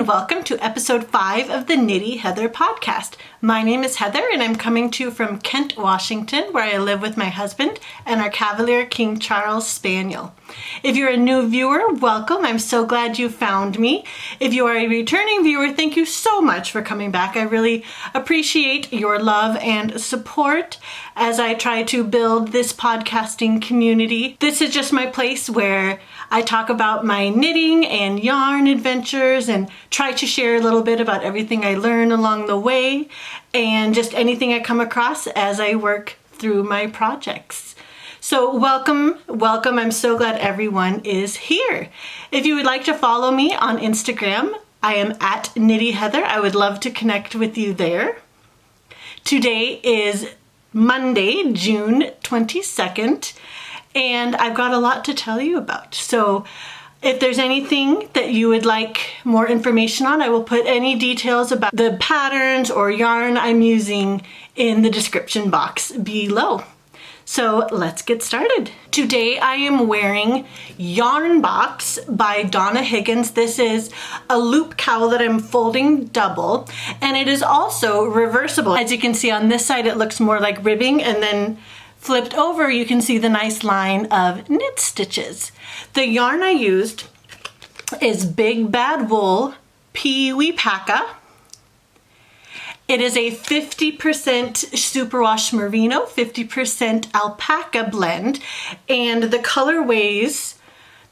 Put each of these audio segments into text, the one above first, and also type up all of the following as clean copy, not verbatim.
and welcome to episode 5 of the Knitty Heather podcast. My name is Heather and I'm coming to you from Kent, Washington, where I live with my husband and our Cavalier King Charles Spaniel. If you're a new viewer, welcome. I'm so glad you found me. If you are a returning viewer, thank you so much for coming back. I really appreciate your love and support as I try to build this podcasting community. This is just my place where I talk about my knitting and yarn adventures and try to share a little bit about everything I learn along the way and just anything I come across as I work through my projects. So welcome. I'm so glad everyone is here. If you would like to follow me on Instagram, I am at Knitty Heather. I would love to connect with you there. Today is Monday, June 22nd. And I've got a lot to tell you about. So if there's anything that you would like more information on, I will put any details about the patterns or yarn I'm using in the description box below. So let's get started. Today I am wearing Yarn Box by Donna Higgins. This is a loop cowl that I'm folding double, and it is also reversible. As you can see on this side, it looks more like ribbing, and then flipped over, you can see the nice line of knit stitches. The yarn I used is Big Bad Wool Pee-wee Paca. It is a 50% superwash merino, 50% alpaca blend, and the colorways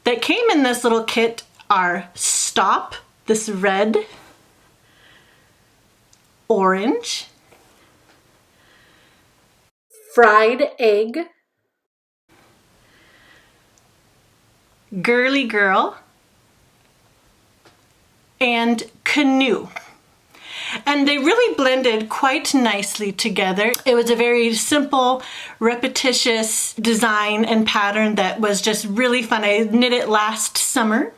that came in this little kit are Stop, this red, orange, Fried Egg, Girly Girl, and Canoe. And they really blended quite nicely together. It was a very simple, repetitious design and pattern that was just really fun. I knit it last summer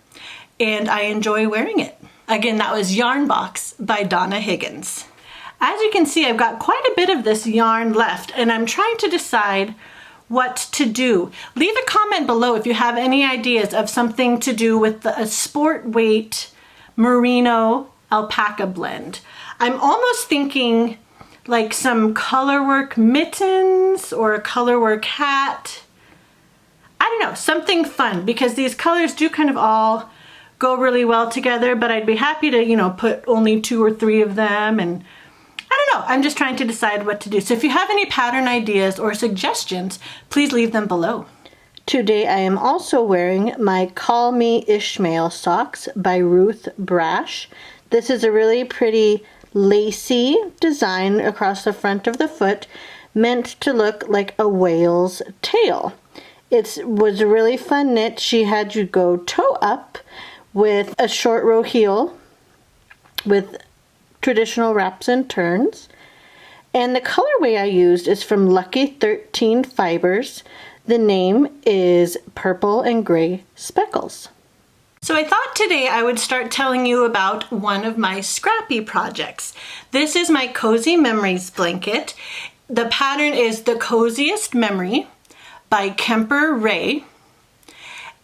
and I enjoy wearing it. Again, that was Yarn Box by Donna Higgins. As you can see, I've got quite a bit of this yarn left and I'm trying to decide what to do. Leave a comment below if you have any ideas of something to do with a sport weight merino alpaca blend. I'm almost thinking like some colorwork mittens or a colorwork hat. I don't know, something fun, because these colors do kind of all go really well together, but I'd be happy to, put only 2 or 3 of them, and I don't know, I'm just trying to decide what to do. So if you have any pattern ideas or suggestions, please leave them below. Today I am also wearing my Call Me Ishmael socks by Ruth Brash. This is a really pretty lacy design across the front of the foot, meant to look like a whale's tail. It was a really fun knit. She had you go toe up with a short row heel with traditional wraps and turns. And the colorway I used is from Lucky 13 Fibers. The name is Purple and Gray Speckles. So I thought today I would start telling you about one of my Scrappy projects. This is my Cozy Memories blanket. The pattern is The Coziest Memory by Kemper Ray.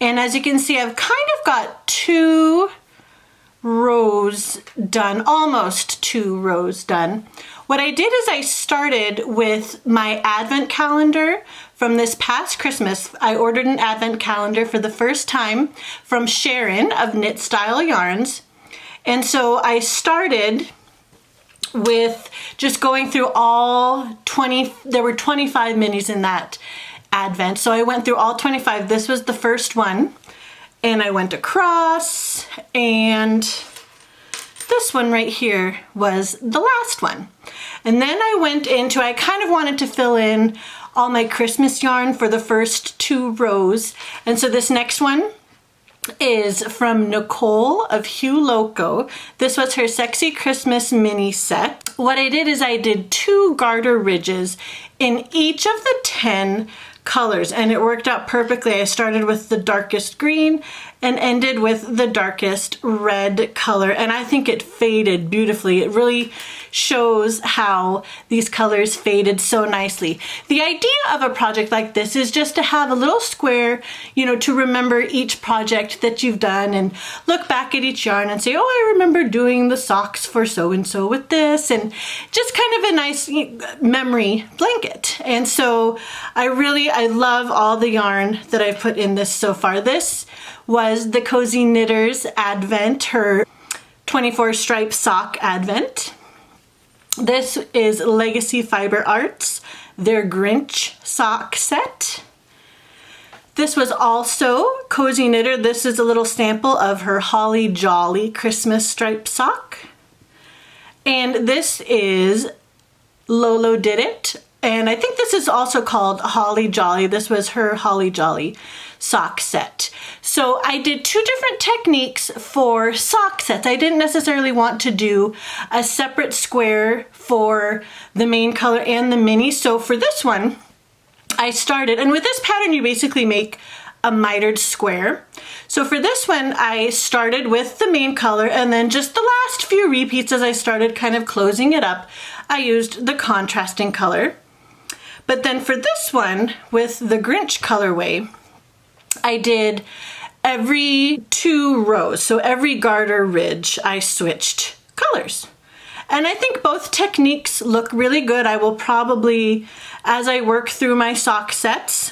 And as you can see, I've kind of got 2 rows done, almost 2 rows done. What I did is I started with my advent calendar from this past Christmas. I ordered an advent calendar for the first time from Sharon of Knit Style Yarns. And so I started with just going through all 20, there were 25 minis in that advent. So I went through all 25. This was the first one. And I went across, and this one right here was the last one. And then I went into, I kind of wanted to fill in all my Christmas yarn for the first 2 rows. And so this next one is from Nicole of Hugh Loco. This was her Sexy Christmas mini set. What I did is I did 2 garter ridges in each of the 10 colors, and it worked out perfectly. I started with the darkest green and ended with the darkest red color, and I think it faded beautifully. It really shows how these colors faded so nicely. The idea of a project like this is just to have a little square, you know, to remember each project that you've done and look back at each yarn and say, oh, I remember doing the socks for so-and-so with this, and just kind of a nice memory blanket. And so I love all the yarn that I've put in this so far. This was the Cozy Knitters Advent, her 24 stripe sock advent. This is Legacy Fiber Arts, their Grinch sock set. This was also Cozy Knitter. This is a little sample of her Holly Jolly Christmas striped sock. And this is Lolo Did It. And I think this is also called Holly Jolly. This was her Holly Jolly sock set. So I did two different techniques for sock sets. I didn't necessarily want to do a separate square for the main color and the mini. So for this one, I started, and with this pattern, you basically make a mitered square. So for this one, I started with the main color, and then just the last few repeats as I started kind of closing it up, I used the contrasting color. But then for this one, with the Grinch colorway, I did every 2 rows. So every garter ridge, I switched colors. And I think both techniques look really good. I will probably, as I work through my sock sets,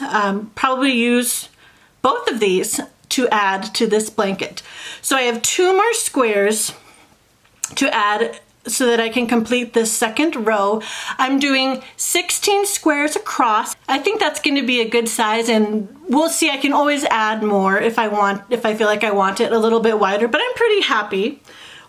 probably use both of these to add to this blanket. So I have 2 more squares to add so that I can complete this second row. I'm doing 16 squares across. I think that's going to be a good size, and we'll see. I can always add more if I feel like I want it a little bit wider, but I'm pretty happy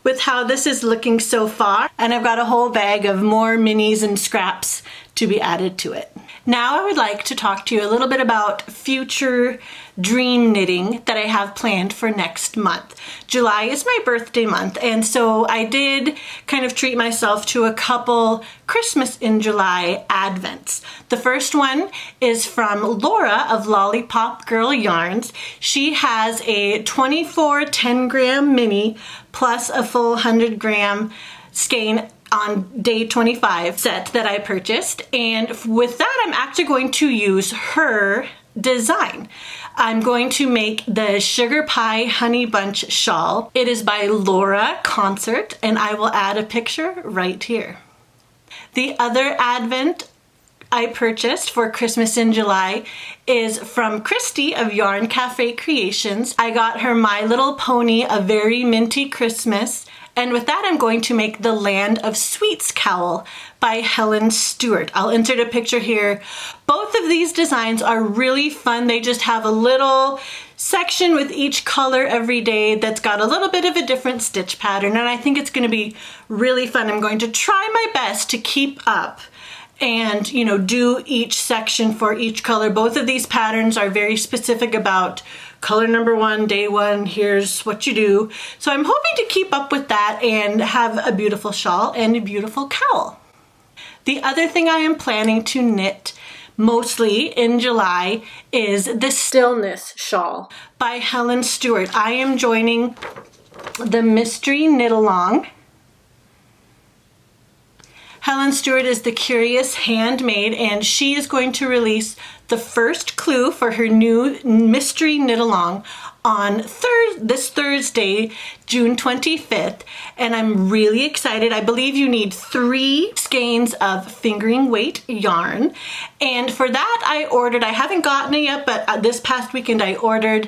with how this is looking so far. And I've got a whole bag of more minis and scraps to be added to it. Now I would like to talk to you a little bit about future dream knitting that I have planned for next month. July is my birthday month, and so I did kind of treat myself to a couple Christmas in July advents. The first one is from Laura of Lollipop Girl Yarns. She has a 24 10-gram mini plus a full 100-gram skein on day 25 set that I purchased, and with that I'm actually going to use her design. I'm going to make the Sugar Pie Honey Bunch shawl. It is by Laura Concert, and I will add a picture right here. The other advent I purchased for Christmas in July is from Christy of Yarn Cafe Creations. I got her My Little Pony A Very Minty Christmas, and with that I'm going to make the Land of Sweets cowl by Helen Stewart. I'll insert a picture here. Both of these designs are really fun. They just have a little section with each color every day that's got a little bit of a different stitch pattern, and I think it's going to be really fun. I'm going to try my best to keep up and, you know, do each section for each color. Both of these patterns are very specific about color number 1, day 1, here's what you do. So I'm hoping to keep up with that and have a beautiful shawl and a beautiful cowl. The other thing I am planning to knit mostly in July is the Stillness shawl by Helen Stewart. I am joining the Mystery Knit Along. Helen Stewart is the Curious Handmaid, and she is going to release the first clue for her new Mystery Knit Along on this Thursday, June 25th, and I'm really excited. I believe you need 3 skeins of fingering weight yarn, and for that I haven't gotten it yet, but this past weekend I ordered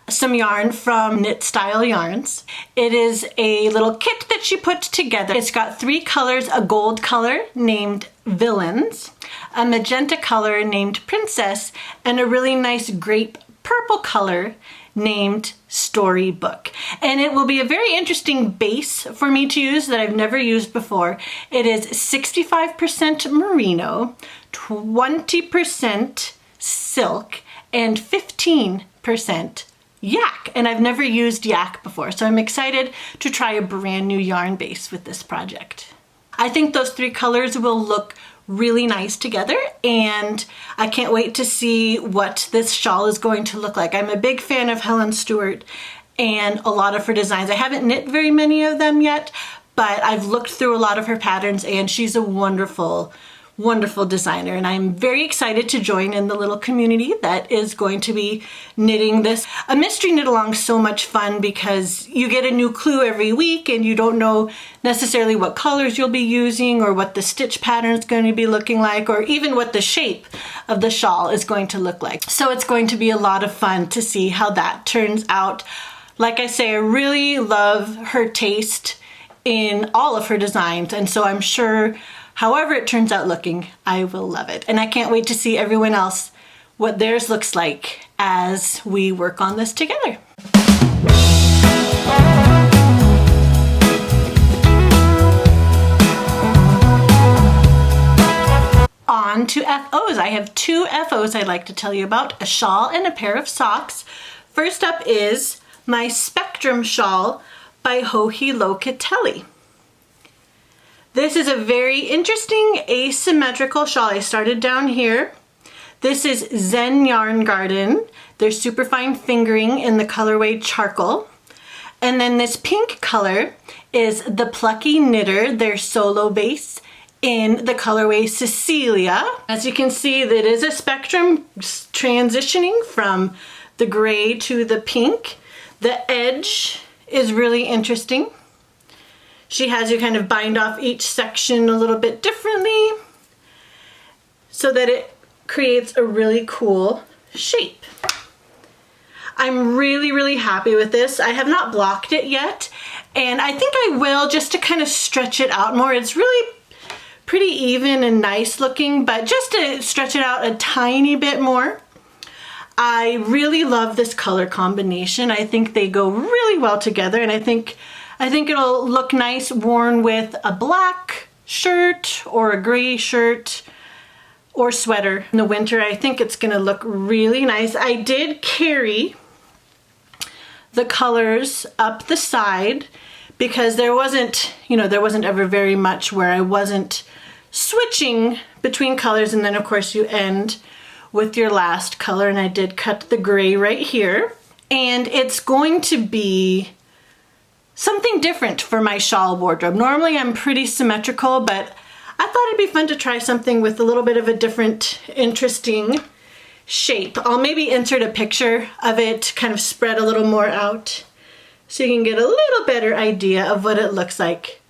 some yarn from Knit Style Yarns. It is a little kit that she put together. It's got 3 colors, a gold color named Villains, a magenta color named Princess, and a really nice grape purple color named Storybook. And it will be a very interesting base for me to use that I've never used before. It is 65% merino, 20% silk, and 15% yak, and I've never used yak before, so I'm excited to try a brand new yarn base with this project. I think those 3 colors will look really nice together, and I can't wait to see what this shawl is going to look like. I'm a big fan of Helen Stewart and a lot of her designs. I haven't knit very many of them yet, but I've looked through a lot of her patterns and she's a wonderful, wonderful designer, and I'm very excited to join in the little community that is going to be knitting this. A mystery knit along is so much fun because you get a new clue every week and you don't know necessarily what colors you'll be using or what the stitch pattern is going to be looking like, or even what the shape of the shawl is going to look like. So it's going to be a lot of fun to see how that turns out. Like I say, I really love her taste in all of her designs, and so I'm sure however it turns out looking, I will love it. And I can't wait to see everyone else what theirs looks like as we work on this together. On to FOs. I have two FOs I'd like to tell you about, a shawl and a pair of socks. First up is my Spectrum Shawl by Joji Locatelli. This is a very interesting asymmetrical shawl. I started down here. This is Zen Yarn Garden. There's superfine fingering in the colorway Charcoal. And then this pink color is the Plucky Knitter, their solo base, in the colorway Cecilia. As you can see, that is a spectrum transitioning from the gray to the pink. The edge is really interesting. She has you kind of bind off each section a little bit differently so that it creates a really cool shape. I'm really, really happy with this. I have not blocked it yet, and I think I will, just to kind of stretch it out more. It's really pretty even and nice looking, but just to stretch it out a tiny bit more. I really love this color combination. I think they go really well together, and I think it'll look nice worn with a black shirt or a gray shirt or sweater in the winter. I think it's gonna look really nice. I did carry the colors up the side because there wasn't ever very much where I wasn't switching between colors, and then of course you end with your last color, and I did cut the gray right here. And it's going to be something different for my shawl wardrobe. Normally I'm pretty symmetrical, but I thought it'd be fun to try something with a little bit of a different, interesting shape. I'll maybe insert a picture of it, kind of spread a little more out so you can get a little better idea of what it looks like.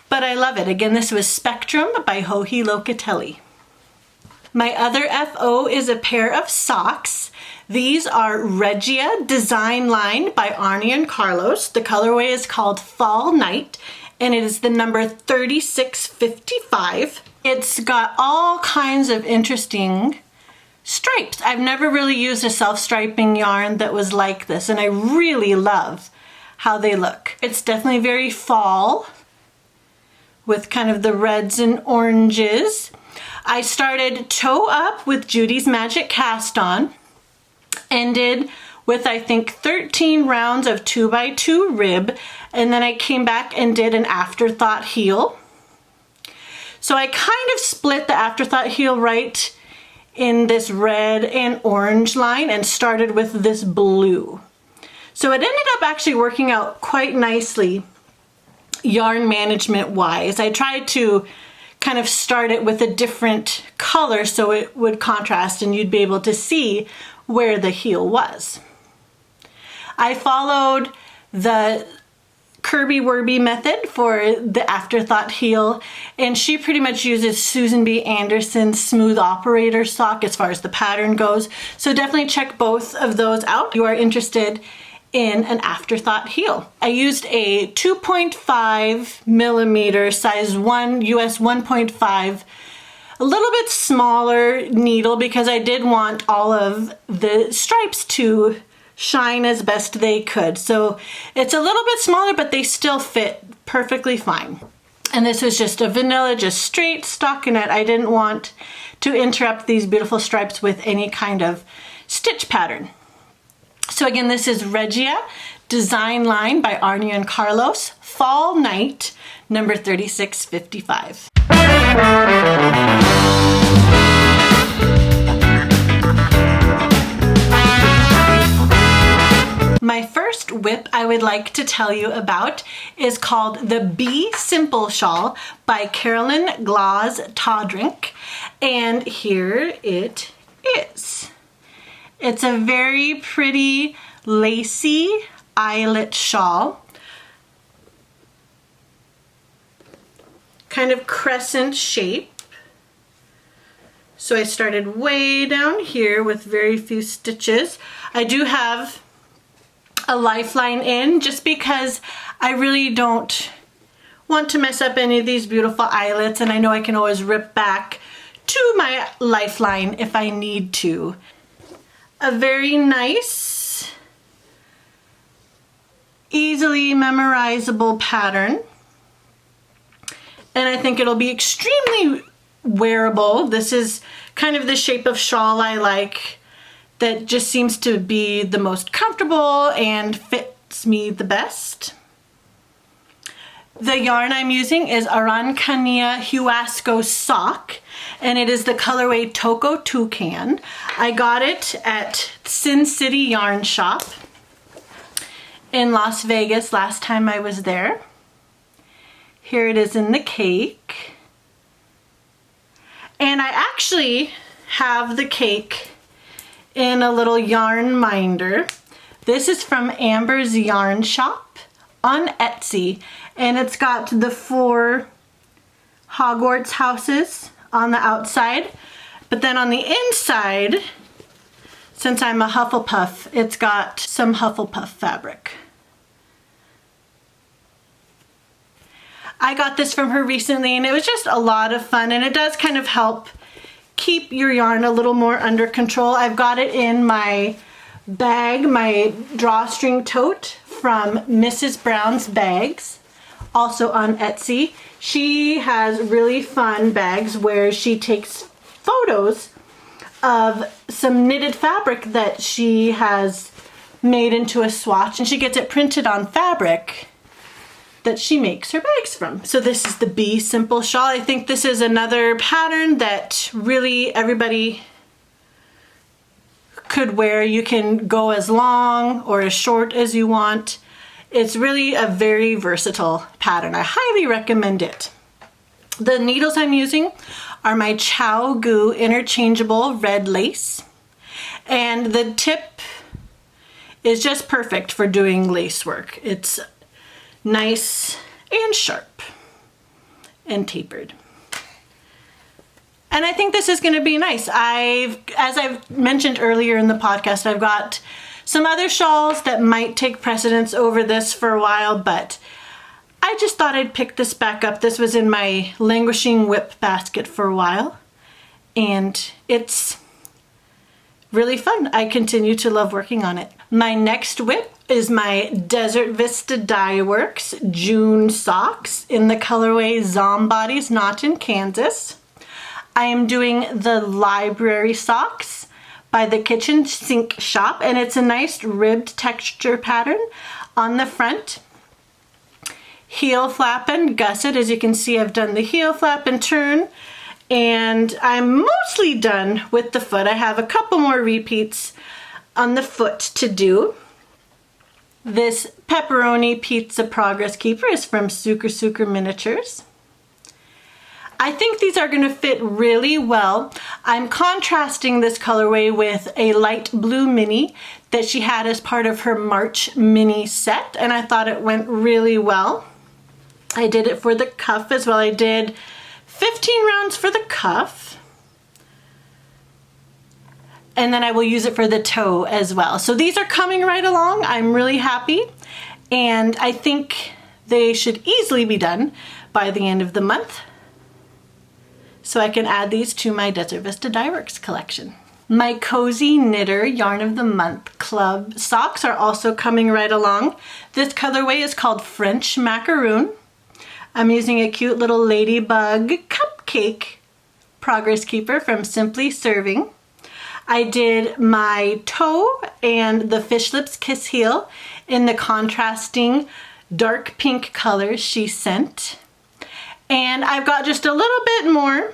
But I love it. Again, this was Spectrum by Joji Locatelli. My other FO is a pair of socks. These are Regia Design Line by Arnie and Carlos. The colorway is called Fall Night, and it is the number 3655. It's got all kinds of interesting stripes. I've never really used a self-striping yarn that was like this, and I really love how they look. It's definitely very fall with kind of the reds and oranges. I started toe up with Judy's Magic Cast On, ended with I think 13 rounds of 2x2 rib, and then I came back and did an afterthought heel. So I kind of split the afterthought heel right in this red and orange line and started with this blue. So it ended up actually working out quite nicely yarn management wise. I tried to kind of start it with a different color so it would contrast and you'd be able to see where the heel was. I followed the Kirby Werby method for the afterthought heel, and she pretty much uses Susan B. Anderson's Smooth Operator sock as far as the pattern goes. So definitely check both of those out if you are interested in an afterthought heel. I used a 2.5 millimeter size 1 US 1.5, a little bit smaller needle because I did want all of the stripes to shine as best they could. So it's a little bit smaller, but they still fit perfectly fine. And this was just a vanilla, just straight stockinette. I didn't want to interrupt these beautiful stripes with any kind of stitch pattern. So again, this is Regia Design Line by Arnie and Carlos, Fall Night, number 3655. My first WIP I would like to tell you about is called the Be Simple Shawl by Carolyn Glass Todrink, and here it is. It's a very pretty lacy eyelet shawl, kind of crescent shape. So I started way down here with very few stitches. I do have a lifeline in just because I really don't want to mess up any of these beautiful eyelets, and I know I can always rip back to my lifeline if I need to. A very nice, easily memorizable pattern, and I think it'll be extremely wearable. This is kind of the shape of shawl I like, that just seems to be the most comfortable and fits me the best. The yarn I'm using is Arancania Huasco Sock, and it is the colorway Toco Toucan. I got it at Sin City Yarn Shop in Las Vegas last time I was there. Here it is in the cake. And I actually have the cake in a little yarn minder. This is from Amber's Yarn Shop on Etsy, and it's got the 4 Hogwarts houses on the outside, but then on the inside, since I'm a Hufflepuff, it's got some Hufflepuff fabric. I got this from her recently, and it was just a lot of fun, and it does kind of help keep your yarn a little more under control. I've got it in my bag, my drawstring tote from Mrs. Brown's Bags, also on Etsy. She has really fun bags where she takes photos of some knitted fabric that she has made into a swatch, and she gets it printed on fabric that she makes her bags from. So this is the Be Simple Shawl. I think this is another pattern that really everybody could wear. You can go as long or as short as you want. It's really a very versatile pattern. I highly recommend it. The needles I'm using are my ChiaoGoo interchangeable red lace, and the tip is just perfect for doing lace work. It's nice and sharp and tapered. And I think this is going to be nice. As I've mentioned earlier in the podcast, I've got some other shawls that might take precedence over this for a while, but I just thought I'd pick this back up. This was in my languishing WIP basket for a while, and it's really fun. I continue to love working on it. My next WIP is my Desert Vista Dye Works June socks in the colorway Zombody's Not in Kansas. I am doing the Library Socks by the Kitchen Sink Shop, and it's a nice ribbed texture pattern on the front. Heel flap and gusset. As you can see, I've done the heel flap and turn, and I'm mostly done with the foot. I have a couple more repeats on the foot to do. This Pepperoni Pizza Progress Keeper is from Suker Miniatures. I think these are going to fit really well. I'm contrasting this colorway with a light blue mini that she had as part of her March mini set, and I thought it went really well. I did it for the cuff as well. I did 15 rounds for the cuff, and then I will use it for the toe as well. So these are coming right along. I'm really happy, and I think they should easily be done by the end of the month, so I can add these to my Desert Vista Dye Works collection. My Cozy Knitter Yarn of the Month Club socks are also coming right along. This colorway is called French Macaroon. I'm using a cute little ladybug cupcake progress keeper from Simply Serving. I did my toe and the Fish Lips Kiss Heel in the contrasting dark pink colors she sent. And I've got just a little bit more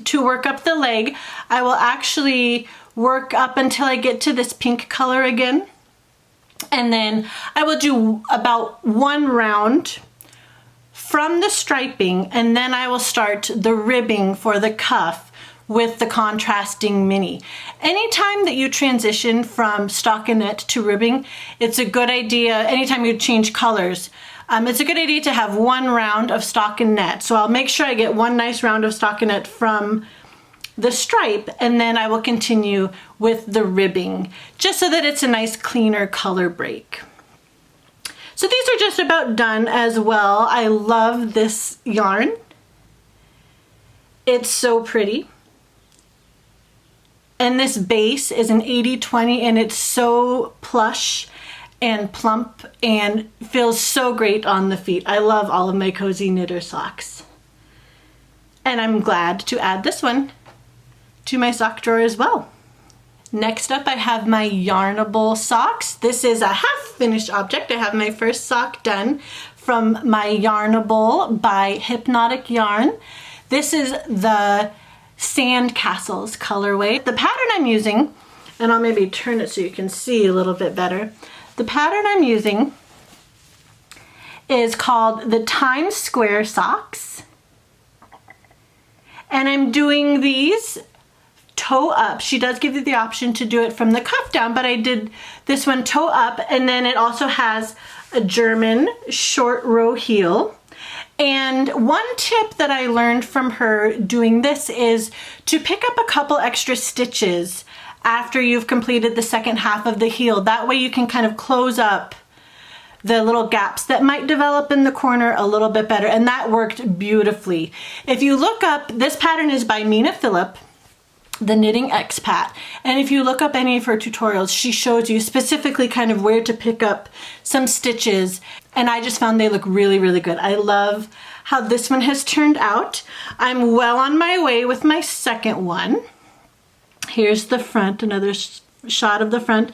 to work up the leg. I will actually work up until I get to this pink color again. And then I will do about 1 round from the striping, and then I will start the ribbing for the cuff with the contrasting mini. Anytime that you transition from stockinette to ribbing, it's a good idea, anytime you change colors, it's a good idea to have 1 round of stockinette. So I'll make sure I get 1 nice round of stockinette from the stripe, and then I will continue with the ribbing, just so that it's a nice cleaner color break. So these are just about done as well. I love this yarn. It's so pretty. And this base is an 80/20, and it's so plush and plump and feels so great on the feet. I love all of my cozy knitter socks. And I'm glad to add this one to my sock drawer as well. Next up, I have my Yarnable socks. This is a half finished object. I have my first sock done from my Yarnable by Hypnotic Yarn. This is the Sand Castles colorway. The pattern I'm using, and I'll maybe turn it so you can see a little bit better. The pattern I'm using is called the Times Square socks. And I'm doing these toe up. She does give you the option to do it from the cuff down, but I did this one toe up, and then it also has a German short row heel. And one tip that I learned from her doing this is to pick up a couple extra stitches after you've completed the second half of the heel. That way you can kind of close up the little gaps that might develop in the corner a little bit better, and that worked beautifully. If you look up, this pattern is by Mina Phillip, the Knitting Expat, and if you look up any of her tutorials, she shows you specifically kind of where to pick up some stitches, and I just found they look really, really good. I love how this one has turned out. I'm well on my way with my second one. Here's the front, another shot of the front.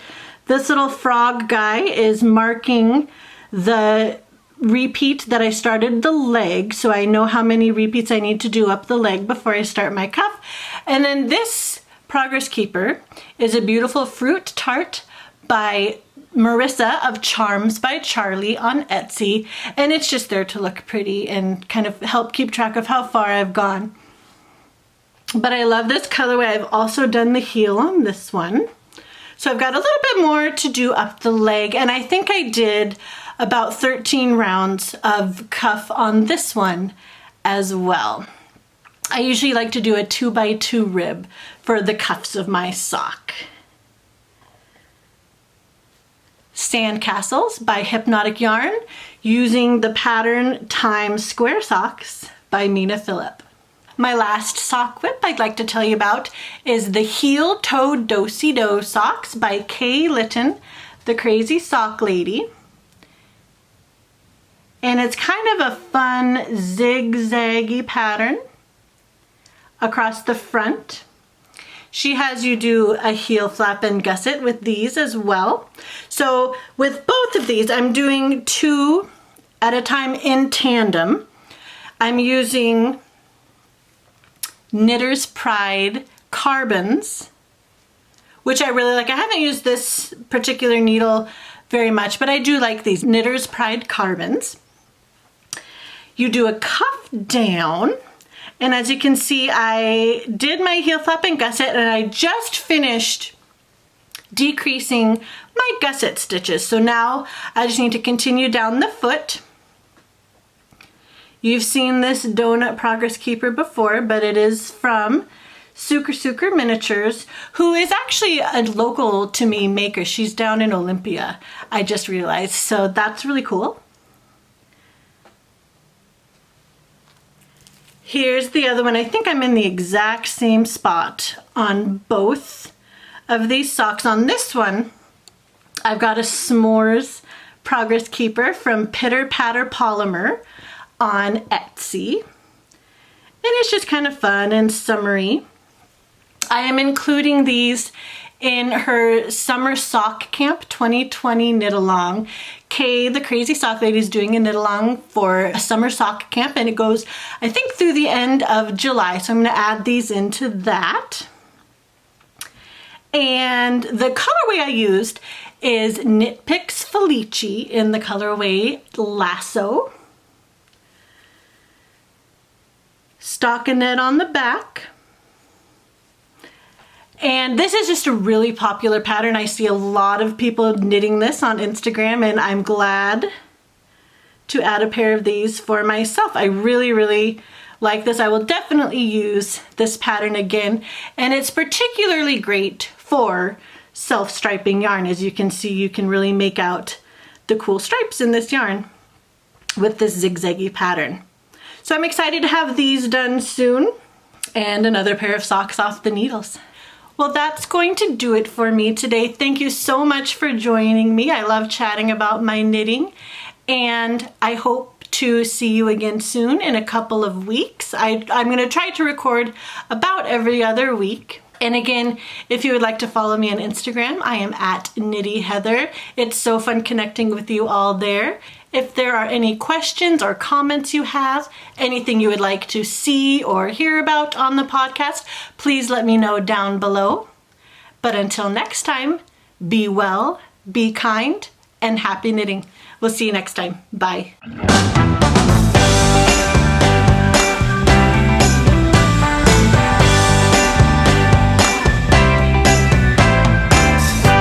This little frog guy is marking the repeat that I started the leg, so I know how many repeats I need to do up the leg before I start my cuff. And then this Progress Keeper is a beautiful fruit tart by Marissa of Charms by Charlie on Etsy, and it's just there to look pretty and kind of help keep track of how far I've gone. But I love this colorway. I've also done the heel on this one. So I've got a little bit more to do up the leg, and I think I did about 13 rounds of cuff on this one as well. I usually like to do a 2x2 rib for the cuffs of my sock. Sand Castles by Hypnotic Yarn, using the pattern Times Square Socks by Mina Phillip. My last sock whip I'd like to tell you about is the Heel Toe Do-Si-Do socks by Kay Litton, the Crazy Sock Lady. And it's kind of a fun zigzaggy pattern across the front. She has you do a heel flap and gusset with these as well. So with both of these, I'm doing 2 at a time in tandem. I'm using Knitter's Pride carbons, which I really like. I haven't used this particular needle very much, but I do like these Knitter's Pride carbons. You do a cuff down, and as you can see, I did my heel flap and gusset, and I just finished decreasing my gusset stitches. So now I just need to continue down the foot. You've seen this donut Progress Keeper before, but it is from Suker Miniatures, who is actually a local to me maker. She's down in Olympia, I just realized, so that's really cool. Here's the other one. I think I'm in the exact same spot on both of these socks. On this one, I've got a S'mores Progress Keeper from Pitter Patter Polymer on Etsy. And it's just kind of fun and summery. I am including these in her Summer Sock Camp 2020 knit along. Kay, the Crazy Sock Lady, is doing a knit along for a summer sock camp, and it goes, I think, through the end of July. So I'm going to add these into that. And the colorway I used is Knit Picks Felici in the colorway Lasso. Stockinette on the back. And this is just a really popular pattern. I see a lot of people knitting this on Instagram, and I'm glad to add a pair of these for myself. I really like this. I will definitely use this pattern again, and it's particularly great for self-striping yarn. As you can see, you can really make out the cool stripes in this yarn with this zigzaggy pattern. So I'm excited to have these done soon, and another pair of socks off the needles. Well, that's going to do it for me today. Thank you so much for joining me. I love chatting about my knitting, and I hope to see you again soon in a couple of weeks. I'm going to try to record about every other week. And again, if you would like to follow me on Instagram, I am at Knitty Heather. It's so fun connecting with you all there. If there are any questions or comments you have, anything you would like to see or hear about on the podcast, please let me know down below. But until next time, be well, be kind, and happy knitting. We'll see you next time. Bye.